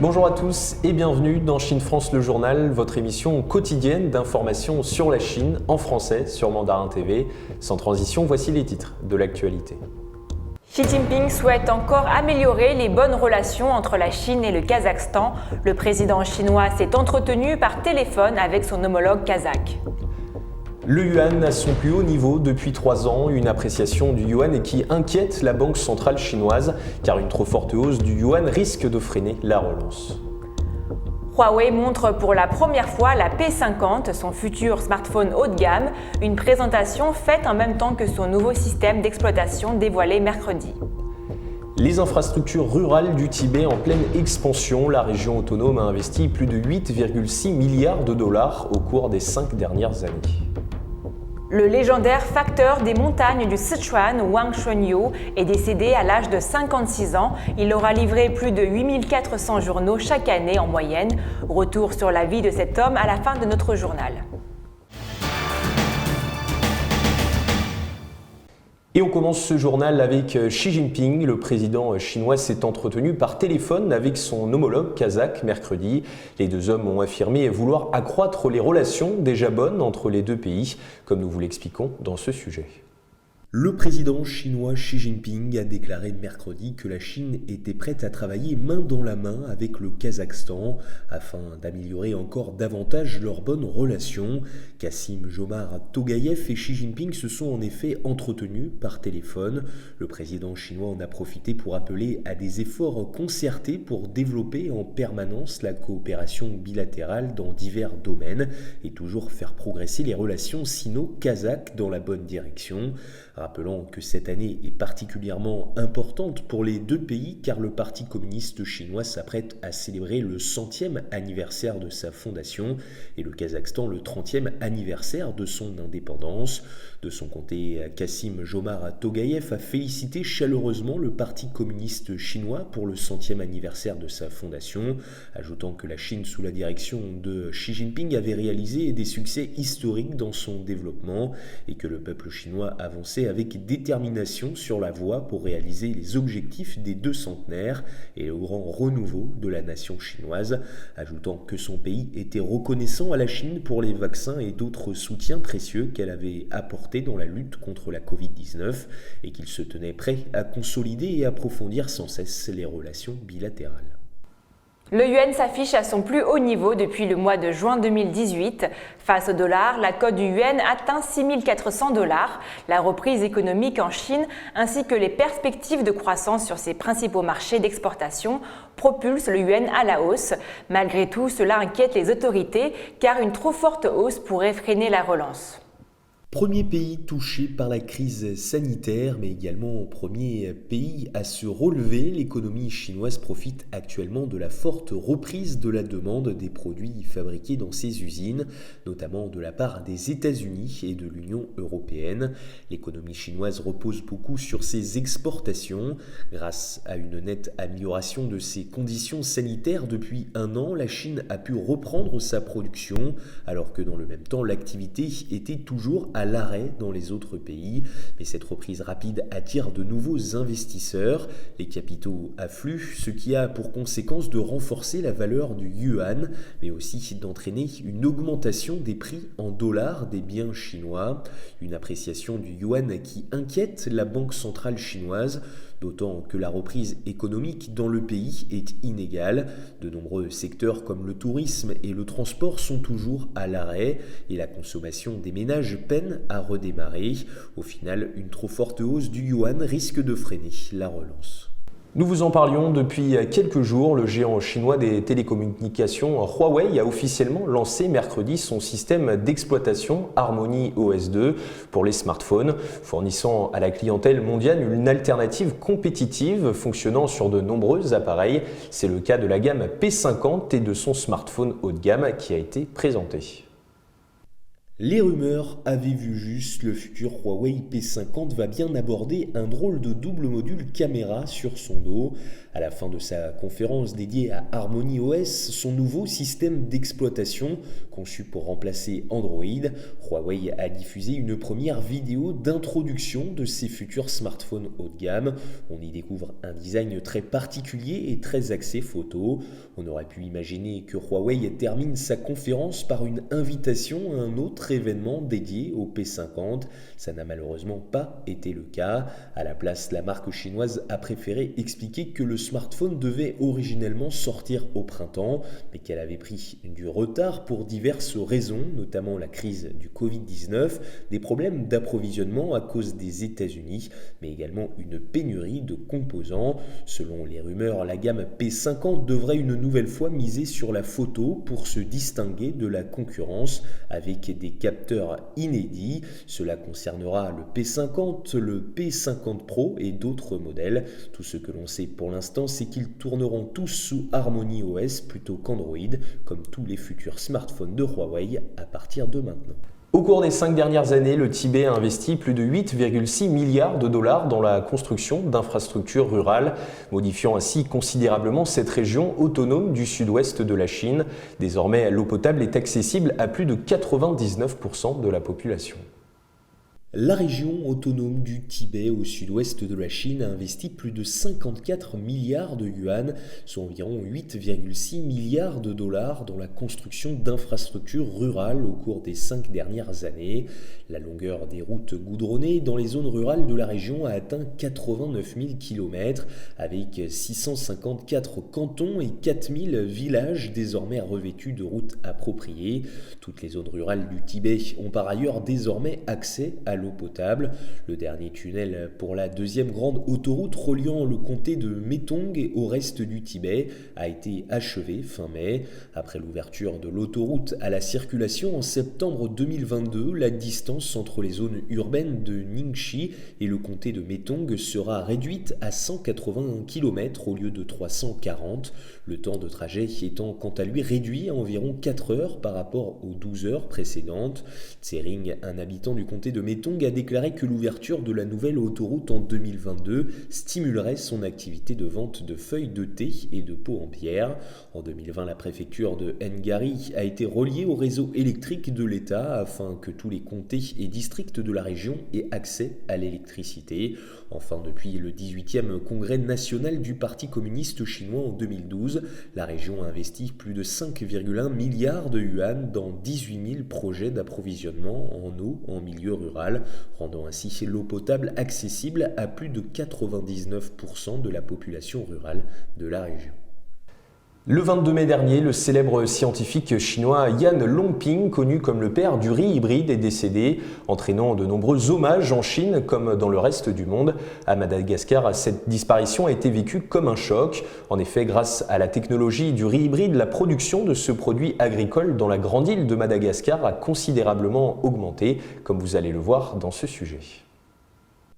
Bonjour à tous et bienvenue dans Chine France le journal, votre émission quotidienne d'informations sur la Chine en français sur Mandarin TV. Sans transition, voici les titres de l'actualité. Xi Jinping souhaite encore améliorer les bonnes relations entre la Chine et le Kazakhstan. Le président chinois s'est entretenu par téléphone avec son homologue kazakh. Le yuan à son plus haut niveau depuis 3 ans, une appréciation du yuan qui inquiète la Banque centrale chinoise, car une trop forte hausse du yuan risque de freiner la relance. Huawei montre pour la première fois la P50, son futur smartphone haut de gamme, une présentation faite en même temps que son nouveau système d'exploitation dévoilé mercredi. Les infrastructures rurales du Tibet en pleine expansion, la région autonome a investi plus de 8,6 milliards de dollars au cours des 5 dernières années. Le légendaire facteur des montagnes du Sichuan, Wang Shunyu, est décédé à l'âge de 56 ans. Il aura livré plus de 8400 journaux chaque année en moyenne. Retour sur la vie de cet homme à la fin de notre journal. Et on commence ce journal avec Xi Jinping. Le président chinois s'est entretenu par téléphone avec son homologue kazakh mercredi. Les deux hommes ont affirmé vouloir accroître les relations déjà bonnes entre les deux pays, comme nous vous l'expliquons dans ce sujet. Le président chinois Xi Jinping a déclaré mercredi que la Chine était prête à travailler main dans la main avec le Kazakhstan afin d'améliorer encore davantage leurs bonnes relations. Kassym-Jomart Tokayev et Xi Jinping se sont en effet entretenus par téléphone. Le président chinois en a profité pour appeler à des efforts concertés pour développer en permanence la coopération bilatérale dans divers domaines et toujours faire progresser les relations sino-kazakhes dans la bonne direction. Rappelant que cette année est particulièrement importante pour les deux pays car le Parti communiste chinois s'apprête à célébrer le 100e anniversaire de sa fondation et le Kazakhstan le 30e anniversaire de son indépendance. De son côté, Kassym-Jomart Tokayev a félicité chaleureusement le Parti communiste chinois pour le 100e anniversaire de sa fondation, ajoutant que la Chine sous la direction de Xi Jinping avait réalisé des succès historiques dans son développement et que le peuple chinois avançait avec détermination sur la voie pour réaliser les objectifs des 2 centenaires et le grand renouveau de la nation chinoise, ajoutant que son pays était reconnaissant à la Chine pour les vaccins et d'autres soutiens précieux qu'elle avait apportés dans la lutte contre la Covid-19 et qu'il se tenait prêt à consolider et approfondir sans cesse les relations bilatérales. Le yuan s'affiche à son plus haut niveau depuis le mois de juin 2018. Face au dollar, la cote du yuan atteint 6 400 $. La reprise économique en Chine ainsi que les perspectives de croissance sur ses principaux marchés d'exportation propulsent le yuan à la hausse. Malgré tout, cela inquiète les autorités car une trop forte hausse pourrait freiner la relance. Premier pays touché par la crise sanitaire, mais également premier pays à se relever, l'économie chinoise profite actuellement de la forte reprise de la demande des produits fabriqués dans ses usines, notamment de la part des États-Unis et de l'Union européenne. L'économie chinoise repose beaucoup sur ses exportations. Grâce à une nette amélioration de ses conditions sanitaires depuis 1 an, la Chine a pu reprendre sa production, alors que dans le même temps, l'activité était toujours à l'arrêt dans les autres pays. Mais cette reprise rapide attire de nouveaux investisseurs. Les capitaux affluent, ce qui a pour conséquence de renforcer la valeur du yuan, mais aussi d'entraîner une augmentation des prix en dollars des biens chinois. Une appréciation du yuan qui inquiète la Banque centrale chinoise, d'autant que la reprise économique dans le pays est inégale. De nombreux secteurs comme le tourisme et le transport sont toujours à l'arrêt et la consommation des ménages peine à redémarrer. Au final, une trop forte hausse du yuan risque de freiner la relance. Nous vous en parlions depuis quelques jours, le géant chinois des télécommunications Huawei a officiellement lancé mercredi son système d'exploitation Harmony OS 2 pour les smartphones, fournissant à la clientèle mondiale une alternative compétitive fonctionnant sur de nombreux appareils. C'est le cas de la gamme P50 et de son smartphone haut de gamme qui a été présenté. Les rumeurs avaient vu juste, le futur Huawei P50 va bien aborder un drôle de double module caméra sur son dos. À la fin de sa conférence dédiée à HarmonyOS, son nouveau système d'exploitation conçu pour remplacer Android, Huawei a diffusé une première vidéo d'introduction de ses futurs smartphones haut de gamme. On y découvre un design très particulier et très axé photo. On aurait pu imaginer que Huawei termine sa conférence par une invitation à un autre événement dédié au P50. Ça n'a malheureusement pas été le cas. À la place, la marque chinoise a préféré expliquer que le smartphone devait originellement sortir au printemps, mais qu'elle avait pris du retard pour diverses raisons, notamment la crise du Covid-19, des problèmes d'approvisionnement à cause des États-Unis, mais également une pénurie de composants. Selon les rumeurs, la gamme P50 devrait une nouvelle fois miser sur la photo pour se distinguer de la concurrence avec des capteurs inédits. Cela concernera le P50, le P50 Pro et d'autres modèles. Tout ce que l'on sait pour l'instant, c'est qu'ils tourneront tous sous HarmonyOS plutôt qu'Android, comme tous les futurs smartphones de Huawei à partir de maintenant. Au cours des 5 dernières années, le Tibet a investi plus de 8,6 milliards de dollars dans la construction d'infrastructures rurales, modifiant ainsi considérablement cette région autonome du sud-ouest de la Chine. Désormais, l'eau potable est accessible à plus de 99% de la population. La région autonome du Tibet au sud-ouest de la Chine a investi plus de 54 milliards de yuan, soit environ 8,6 milliards de dollars dans la construction d'infrastructures rurales au cours des 5 dernières années. La longueur des routes goudronnées dans les zones rurales de la région a atteint 89 000 km, avec 654 cantons et 4000 villages désormais revêtus de routes appropriées. Toutes les zones rurales du Tibet ont par ailleurs désormais accès à l'eau potable. Le dernier tunnel pour la deuxième grande autoroute reliant le comté de Metong au reste du Tibet a été achevé fin mai. Après l'ouverture de l'autoroute à la circulation en septembre 2022, la distance entre les zones urbaines de Ningxi et le comté de Metong sera réduite à 181 km au lieu de 340, le temps de trajet étant quant à lui réduit à environ 4 heures par rapport aux 12 heures précédentes. Tsering, un habitant du comté de Metong, a déclaré que l'ouverture de la nouvelle autoroute en 2022 stimulerait son activité de vente de feuilles de thé et de pots en pierre. En 2020, la préfecture de Ngari a été reliée au réseau électrique de l'État afin que tous les comtés et districts de la région aient accès à l'électricité. Enfin, depuis le 18e congrès national du Parti communiste chinois en 2012, la région a investi plus de 5,1 milliards de yuan dans 18 000 projets d'approvisionnement en eau en milieu rural, rendant ainsi l'eau potable accessible à plus de 99% de la population rurale de la région. Le 22 mai dernier, le célèbre scientifique chinois Yan Longping, connu comme le père du riz hybride, est décédé, entraînant de nombreux hommages en Chine comme dans le reste du monde. À Madagascar, cette disparition a été vécue comme un choc. En effet, grâce à la technologie du riz hybride, la production de ce produit agricole dans la grande île de Madagascar a considérablement augmenté, comme vous allez le voir dans ce sujet.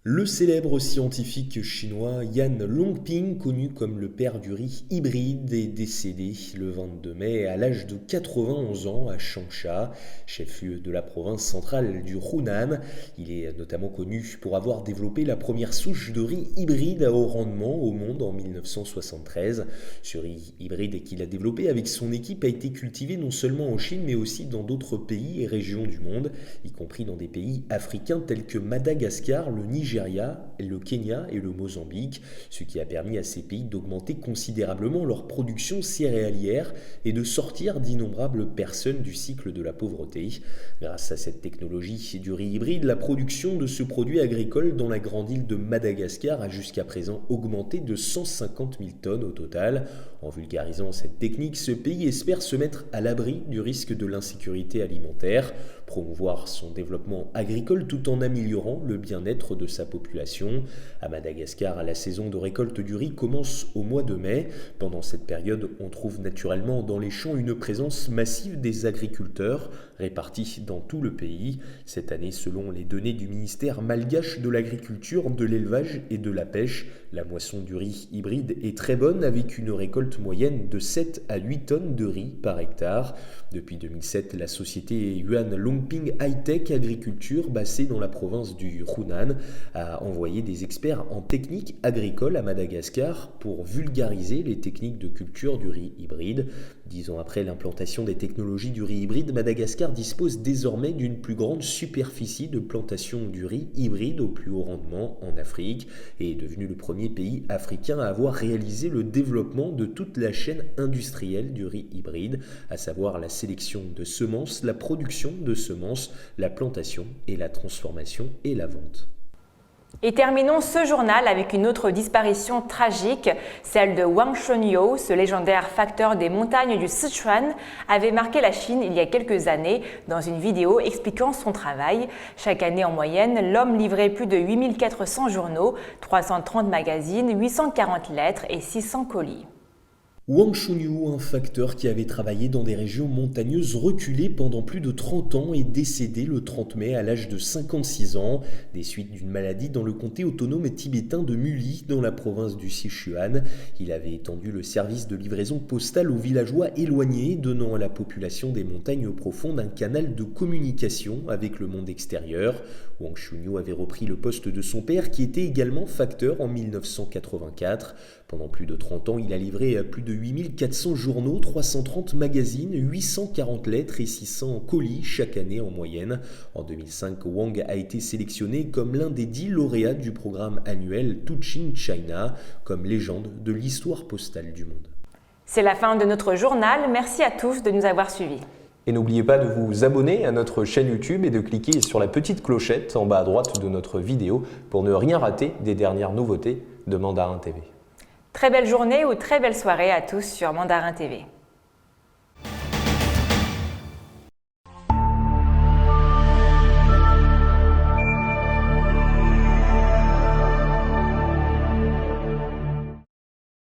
Le célèbre scientifique chinois Yan Longping, connu comme le père du riz hybride, est décédé le 22 mai à l'âge de 91 ans à Changsha, chef-lieu de la province centrale du Hunan. Il est notamment connu pour avoir développé la première souche de riz hybride à haut rendement au monde en 1973. Ce riz hybride qu'il a développé avec son équipe a été cultivé non seulement en Chine mais aussi dans d'autres pays et régions du monde, y compris dans des pays africains tels que Madagascar, le Nigeria, le Kenya et le Mozambique, ce qui a permis à ces pays d'augmenter considérablement leur production céréalière et de sortir d'innombrables personnes du cycle de la pauvreté. Grâce à cette technologie du riz hybride, la production de ce produit agricole dans la grande île de Madagascar a jusqu'à présent augmenté de 150 000 tonnes au total. En vulgarisant cette technique, ce pays espère se mettre à l'abri du risque de l'insécurité alimentaire, promouvoir son développement agricole tout en améliorant le bien-être de sa population. À Madagascar, la saison de récolte du riz commence au mois de mai. Pendant cette période, on trouve naturellement dans les champs une présence massive des agriculteurs répartis dans tout le pays. Cette année, selon les données du ministère malgache de l'agriculture, de l'élevage et de la pêche, la moisson du riz hybride est très bonne avec une récolte moyenne de 7 à 8 tonnes de riz par hectare. Depuis 2007, la société Yuan Long Looping High-Tech Agriculture, basé dans la province du Hunan, a envoyé des experts en technique agricole à Madagascar pour vulgariser les techniques de culture du riz hybride. 10 ans après l'implantation des technologies du riz hybride, Madagascar dispose désormais d'une plus grande superficie de plantation du riz hybride au plus haut rendement en Afrique et est devenu le premier pays africain à avoir réalisé le développement de toute la chaîne industrielle du riz hybride, à savoir la sélection de semences, la production de semences, la plantation et la transformation et la vente. Et terminons ce journal avec une autre disparition tragique, celle de Wang Shunyu. Ce légendaire facteur des montagnes du Sichuan avait marqué la Chine il y a quelques années dans une vidéo expliquant son travail. Chaque année en moyenne, l'homme livrait plus de 8400 journaux, 330 magazines, 840 lettres et 600 colis. Wang Shunyu, un facteur qui avait travaillé dans des régions montagneuses reculées pendant plus de 30 ans, est décédé le 30 mai à l'âge de 56 ans, des suites d'une maladie dans le comté autonome tibétain de Muli, dans la province du Sichuan. Il avait étendu le service de livraison postale aux villageois éloignés, donnant à la population des montagnes profondes un canal de communication avec le monde extérieur. Wang Shunyu avait repris le poste de son père, qui était également facteur en 1984. Pendant plus de 30 ans, il a livré plus de 8400 journaux, 330 magazines, 840 lettres et 600 colis chaque année en moyenne. En 2005, Wang a été sélectionné comme l'un des 10 lauréats du programme annuel Tuching China, comme légende de l'histoire postale du monde. C'est la fin de notre journal. Merci à tous de nous avoir suivis. Et n'oubliez pas de vous abonner à notre chaîne YouTube et de cliquer sur la petite clochette en bas à droite de notre vidéo pour ne rien rater des dernières nouveautés de Mandarin TV. Très belle journée ou très belle soirée à tous sur Mandarin TV.